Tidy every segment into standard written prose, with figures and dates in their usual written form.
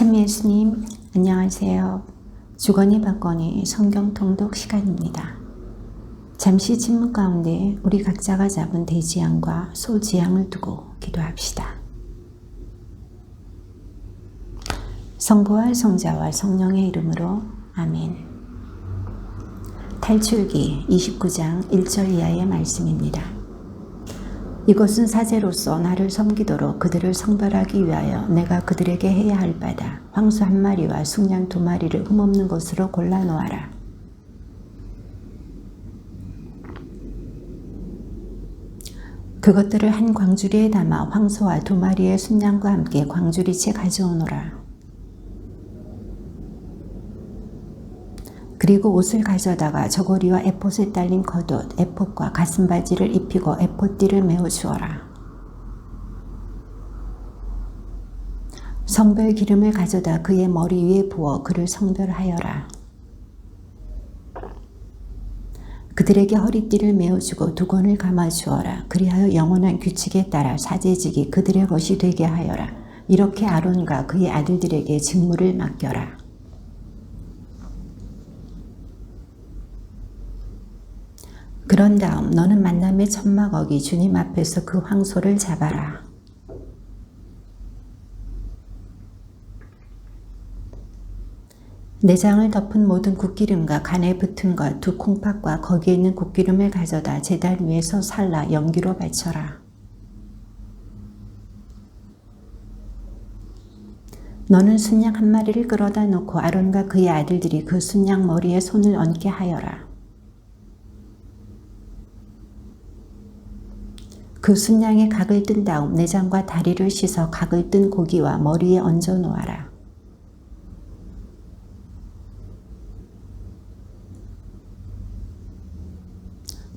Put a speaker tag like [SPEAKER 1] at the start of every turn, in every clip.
[SPEAKER 1] 참 예수님, 안녕하세요. 주거니 받거니 성경 통독 시간입니다. 잠시 침묵 가운데 우리 각자가 잡은 대지향과 소지향을 두고 기도합시다. 성부와 성자와 성령의 이름으로 아멘. 탈출기 29장 1절 이하의 말씀입니다. 이것은 사제로서 나를 섬기도록 그들을 성별하기 위하여 내가 그들에게 해야 할 바다 황소 한 마리와 숙양 두 마리를 흠없는 것으로 골라 놓아라. 그것들을 한 광주리에 담아 황소와 두 마리의 순양과 함께 광주리채 가져오노라. 그리고 옷을 가져다가 저고리와 에봇에 딸린 겉옷, 에봇과 가슴바지를 입히고 에봇띠를 메어 주어라. 성별 기름을 가져다 그의 머리 위에 부어 그를 성별하여라. 그들에게 허리띠를 메어주고 두건을 감아주어라. 그리하여 영원한 규칙에 따라 사제직이 그들의 것이 되게 하여라. 이렇게 아론과 그의 아들들에게 직무를 맡겨라. 그런 다음 너는 만남의 천막 어기 주님 앞에서 그 황소를 잡아라. 내장을 덮은 모든 굿기름과 간에 붙은 것, 두 콩팥과 거기에 있는 굿기름을 가져다 제단 위에서 살라 연기로 바쳐라. 너는 순양 한 마리를 끌어다 놓고 아론과 그의 아들들이 그 순양 머리에 손을 얹게 하여라. 그 순양의 각을 뜬 다음 내장과 다리를 씻어 각을 뜬 고기와 머리에 얹어 놓아라.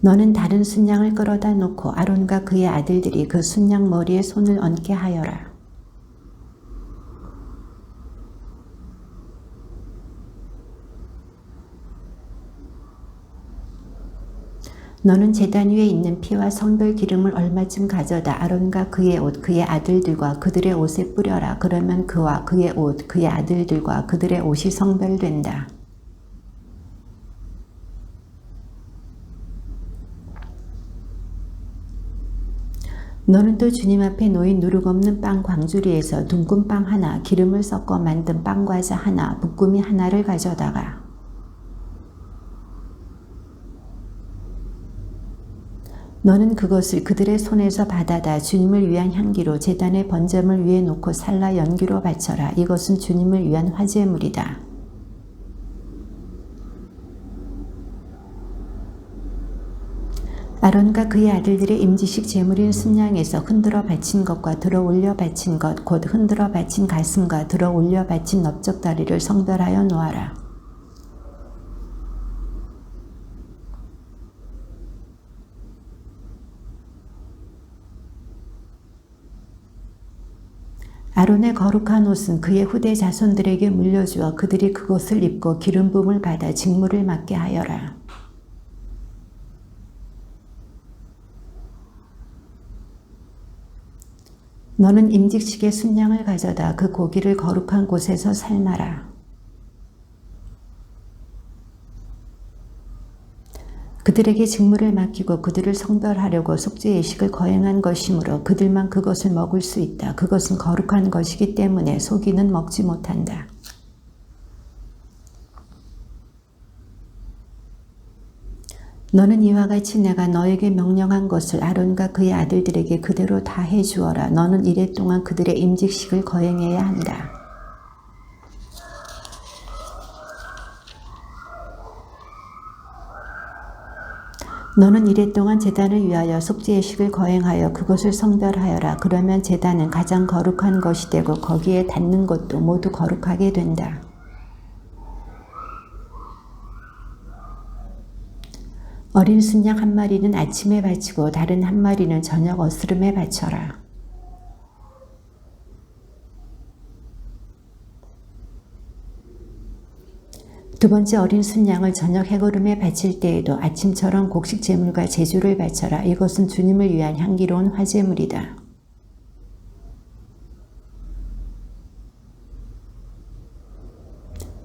[SPEAKER 1] 너는 다른 순양을 끌어다 놓고 아론과 그의 아들들이 그 순양 머리에 손을 얹게 하여라. 너는 제단 위에 있는 피와 성별 기름을 얼마쯤 가져다 아론과 그의 옷, 그의 아들들과 그들의 옷에 뿌려라. 그러면 그와 그의 옷, 그의 아들들과 그들의 옷이 성별된다. 너는 또 주님 앞에 놓인 누룩 없는 빵 광주리에서 둥근 빵 하나, 기름을 섞어 만든 빵과자 하나, 붓구미 하나를 가져다가 너는 그것을 그들의 손에서 받아다 주님을 위한 향기로 제단의 번제물 위에 놓고 살라 연기로 바쳐라. 이것은 주님을 위한 화제물이다. 아론과 그의 아들들의 임지식 제물인 순양에서 흔들어 바친 것과 들어 올려 바친 것, 곧 흔들어 바친 가슴과 들어 올려 바친 넓적다리를 성별하여 놓아라. 아론의 거룩한 옷은 그의 후대 자손들에게 물려주어 그들이 그것을 입고 기름 부음을 받아 직무를 맡게 하여라. 너는 임직식의 순양을 가져다 그 고기를 거룩한 곳에서 삶아라. 그들에게 직무를 맡기고 그들을 성별하려고 속죄 예식을 거행한 것이므로 그들만 그것을 먹을 수 있다. 그것은 거룩한 것이기 때문에 소기는 먹지 못한다. 너는 이와 같이 내가 너에게 명령한 것을 아론과 그의 아들들에게 그대로 다 해주어라. 너는 이래 동안 그들의 임직식을 거행해야 한다. 너는 이래 동안 제단을 위하여 속죄의식을 거행하여 그것을 성별하여라. 그러면 제단은 가장 거룩한 것이 되고 거기에 닿는 것도 모두 거룩하게 된다. 어린 순양 한 마리는 아침에 바치고 다른 한 마리는 저녁 어스름에 바쳐라. 두 번째 어린 순양을 저녁 해거름에 바칠 때에도 아침처럼 곡식 제물과 제주를 바쳐라. 이것은 주님을 위한 향기로운 화제물이다.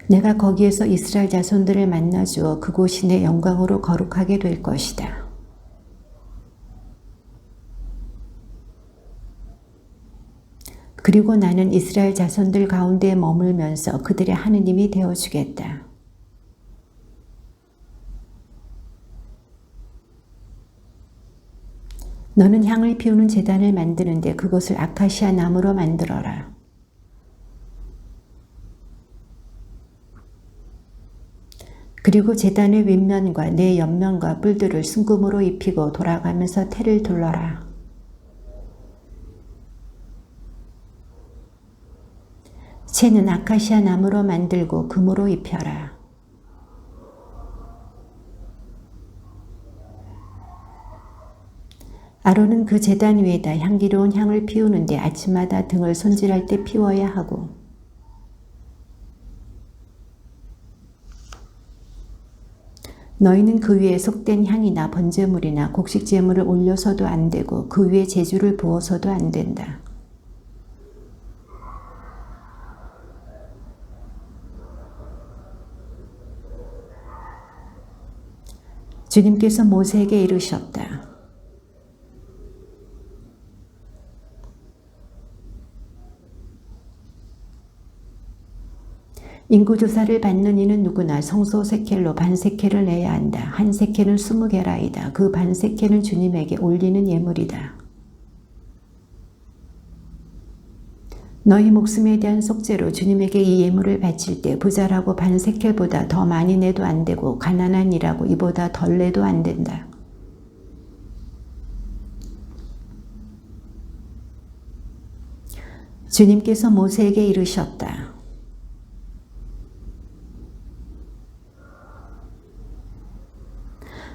[SPEAKER 1] 내가 거기에서 이스라엘 자손들을 만나 주어 그곳이 내 영광으로 거룩하게 될 것이다. 그리고 나는 이스라엘 자손들 가운데 머물면서 그들의 하느님이 되어주겠다. 너는 향을 피우는 제단을 만드는데 그것을 아카시아 나무로 만들어라. 그리고 제단의 윗면과 네 옆면과 뿔들을 순금으로 입히고 돌아가면서 태를 둘러라. 채는 아카시아 나무로 만들고 금으로 입혀라. 아론은 그 제단 위에다 향기로운 향을 피우는데 아침마다 등을 손질할 때 피워야 하고 너희는 그 위에 속된 향이나 번제물이나 곡식제물을 올려서도 안 되고 그 위에 제주를 부어서도 안 된다. 주님께서 모세에게 이르셨다. 인구조사를 받는 이는 누구나 성소 세켈로 반세켈을 내야 한다. 한 세켈은 20개라이다. 그 반세켈은 주님에게 올리는 예물이다. 너희 목숨에 대한 속죄로 주님에게 이 예물을 바칠 때 부자라고 반세켈보다 더 많이 내도 안 되고 가난한 이라고 이보다 덜 내도 안 된다. 주님께서 모세에게 이르셨다.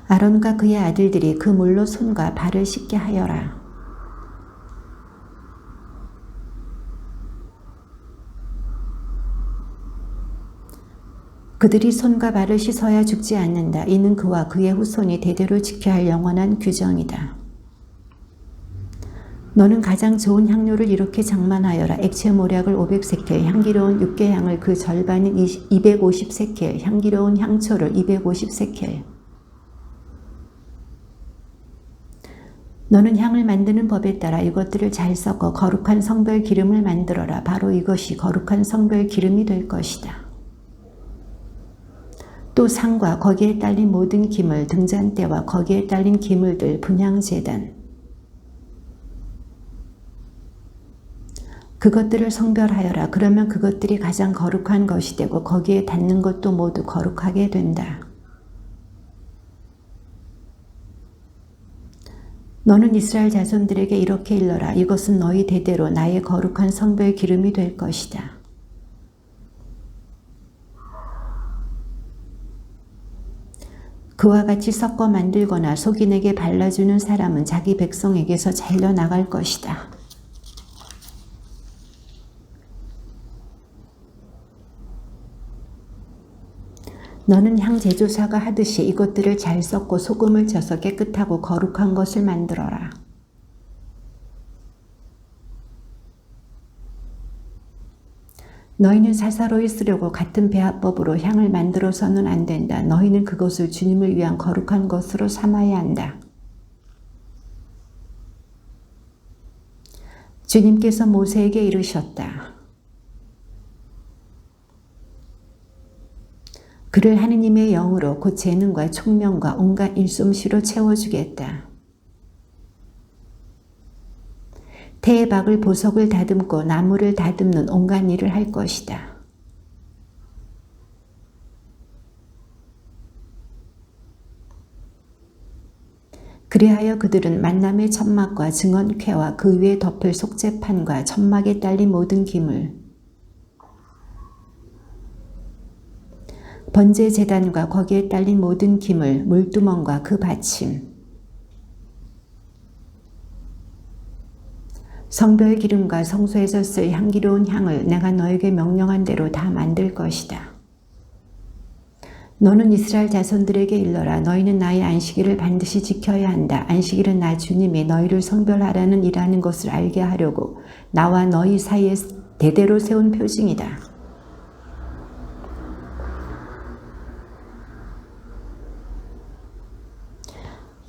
[SPEAKER 1] 아론과 그의 아들들이 그 물로 손과 발을 씻게 하여라. 그들이 손과 발을 씻어야 죽지 않는다. 이는 그와 그의 후손이 대대로 지켜야 할 영원한 규정이다. 너는 가장 좋은 향료를 이렇게 장만하여라. 액체 모략을 500세켈, 향기로운 육개향을 그 절반인 250세켈, 향기로운 향초를 250세켈. 너는 향을 만드는 법에 따라 이것들을 잘 섞어 거룩한 성별 기름을 만들어라. 바로 이것이 거룩한 성별 기름이 될 것이다. 또 상과 거기에 딸린 모든 기물, 등잔대와 거기에 딸린 기물들, 분향제단, 그것들을 성별하여라. 그러면 그것들이 가장 거룩한 것이 되고 거기에 닿는 것도 모두 거룩하게 된다. 너는 이스라엘 자손들에게 이렇게 일러라. 이것은 너희 대대로 나의 거룩한 성별 기름이 될 것이다. 그와 같이 섞어 만들거나 속인에게 발라주는 사람은 자기 백성에게서 잘려나갈 것이다. 너는 향 제조사가 하듯이 이것들을 잘 섞고 소금을 쳐서 깨끗하고 거룩한 것을 만들어라. 너희는 사사로이 쓰려고 같은 배합법으로 향을 만들어서는 안 된다. 너희는 그것을 주님을 위한 거룩한 것으로 삼아야 한다. 주님께서 모세에게 이르셨다. 그를 하느님의 영으로 곧 재능과 총명과 온갖 일솜씨로 채워주겠다. 태의 박을 보석을 다듬고 나무를 다듬는 온갖 일을 할 것이다. 그리하여 그들은 만남의 천막과 증언쾌와 그 위에 덮을 속죄판과 천막에 딸린 모든 기물, 번제 제단과 거기에 딸린 모든 기물, 물두멍과 그 받침, 성별 기름과 성소에서 쓸 향기로운 향을 내가 너에게 명령한 대로 다 만들 것이다. 너는 이스라엘 자손들에게 일러라. 너희는 나의 안식일을 반드시 지켜야 한다. 안식일은 나 주님이 너희를 성별하라는 일하는 것을 알게 하려고 나와 너희 사이에 대대로 세운 표징이다.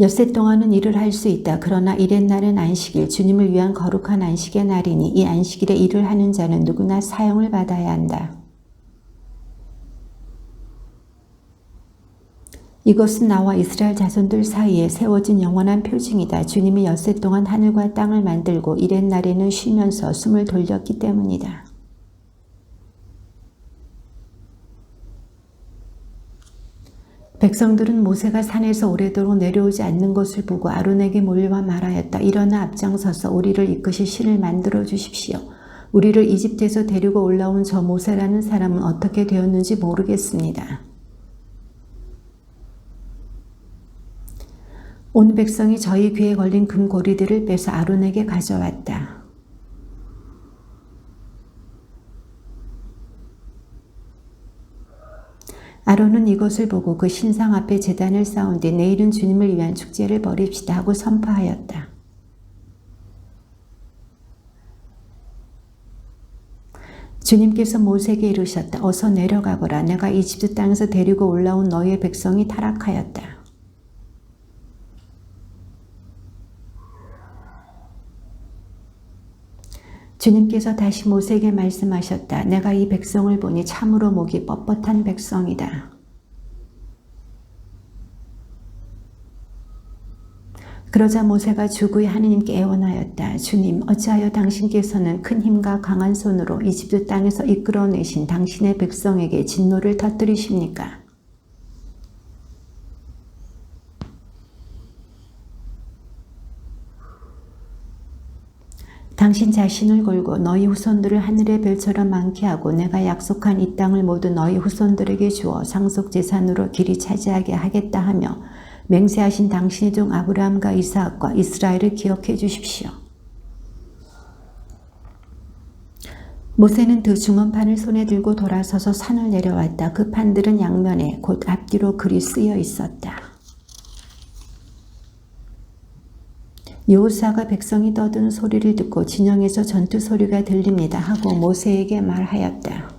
[SPEAKER 1] 엿새 동안은 일을 할 수 있다. 그러나 이렛날은 안식일, 주님을 위한 거룩한 안식의 날이니 이 안식일에 일을 하는 자는 누구나 사형을 받아야 한다. 이것은 나와 이스라엘 자손들 사이에 세워진 영원한 표징이다. 주님이 엿새 동안 하늘과 땅을 만들고 이렛날에는 쉬면서 숨을 돌렸기 때문이다. 백성들은 모세가 산에서 오래도록 내려오지 않는 것을 보고 아론에게 몰려와 말하였다. 일어나 앞장서서 우리를 이끄실 신을 만들어 주십시오. 우리를 이집트에서 데리고 올라온 저 모세라는 사람은 어떻게 되었는지 모르겠습니다. 온 백성이 저희 귀에 걸린 금고리들을 빼서 아론에게 가져왔다. 아론은 이것을 보고 그 신상 앞에 제단을 쌓은 뒤 내일은 주님을 위한 축제를 벌입시다 하고 선포하였다. 주님께서 모세에게 이르셨다. 어서 내려가거라. 내가 이집트 땅에서 데리고 올라온 너희의 백성이 타락하였다. 주님께서 다시 모세에게 말씀하셨다. 내가 이 백성을 보니 참으로 목이 뻣뻣한 백성이다. 그러자 모세가 주구의 하느님께 애원하였다. 주님, 어찌하여 당신께서는 큰 힘과 강한 손으로 이집트 땅에서 이끌어내신 당신의 백성에게 진노를 터뜨리십니까? 당신 자신을 걸고 너희 후손들을 하늘의 별처럼 많게 하고 내가 약속한 이 땅을 모두 너희 후손들에게 주어 상속 재산으로 길이 차지하게 하겠다 하며 맹세하신 당신의 종 아브라함과 이삭과 이스라엘을 기억해 주십시오. 모세는 두 중언판을 손에 들고 돌아서서 산을 내려왔다. 그 판들은 양면에 곧 앞뒤로 글이 쓰여 있었다. 여호수아가 백성이 떠드는 소리를 듣고 진영에서 전투 소리가 들립니다 하고 모세에게 말하였다.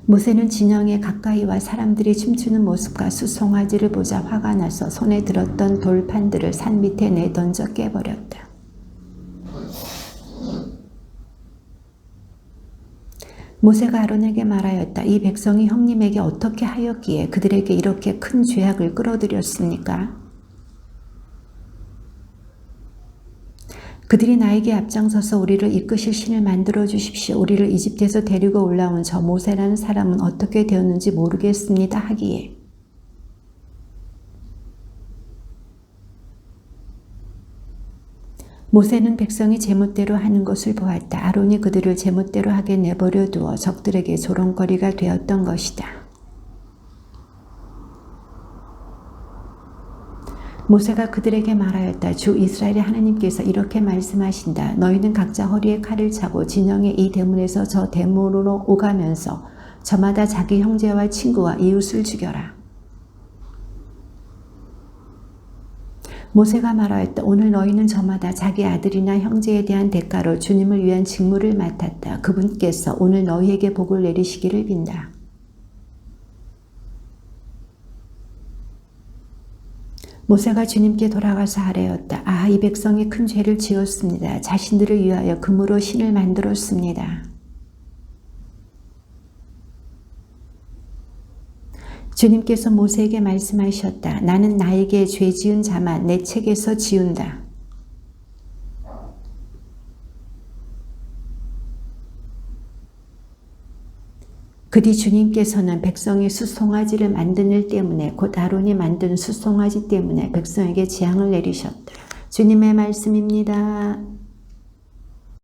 [SPEAKER 1] 모세는 진영에 가까이 와 사람들이 춤추는 모습과 수송아지를 보자 화가 나서 손에 들었던 돌판들을 산 밑에 내던져 깨버렸다. 모세가 아론에게 말하였다. 이 백성이 형님에게 어떻게 하였기에 그들에게 이렇게 큰 죄악을 끌어들였습니까? 그들이 나에게 앞장서서 우리를 이끄실 신을 만들어 주십시오. 우리를 이집트에서 데리고 올라온 저 모세라는 사람은 어떻게 되었는지 모르겠습니다 하기에 모세는 백성이 제멋대로 하는 것을 보았다. 아론이 그들을 제멋대로 하게 내버려 두어 적들에게 조롱거리가 되었던 것이다. 모세가 그들에게 말하였다. 주 이스라엘의 하나님께서 이렇게 말씀하신다. 너희는 각자 허리에 칼을 차고 진영의 이 대문에서 저 대문으로 오가면서 저마다 자기 형제와 친구와 이웃을 죽여라. 모세가 말하였다. 오늘 너희는 저마다 자기 아들이나 형제에 대한 대가로 주님을 위한 직무를 맡았다. 그분께서 오늘 너희에게 복을 내리시기를 빈다. 모세가 주님께 돌아가서 아뢰었다. 아, 이 백성이 큰 죄를 지었습니다. 자신들을 위하여 금으로 신을 만들었습니다. 주님께서 모세에게 말씀하셨다. 나는 나에게 죄 지은 자만 내 책에서 지운다. 그 뒤 주님께서는 백성이 수송아지를 만든 일 때문에 곧 아론이 만든 수송아지 때문에 백성에게 재앙을 내리셨다. 주님의 말씀입니다.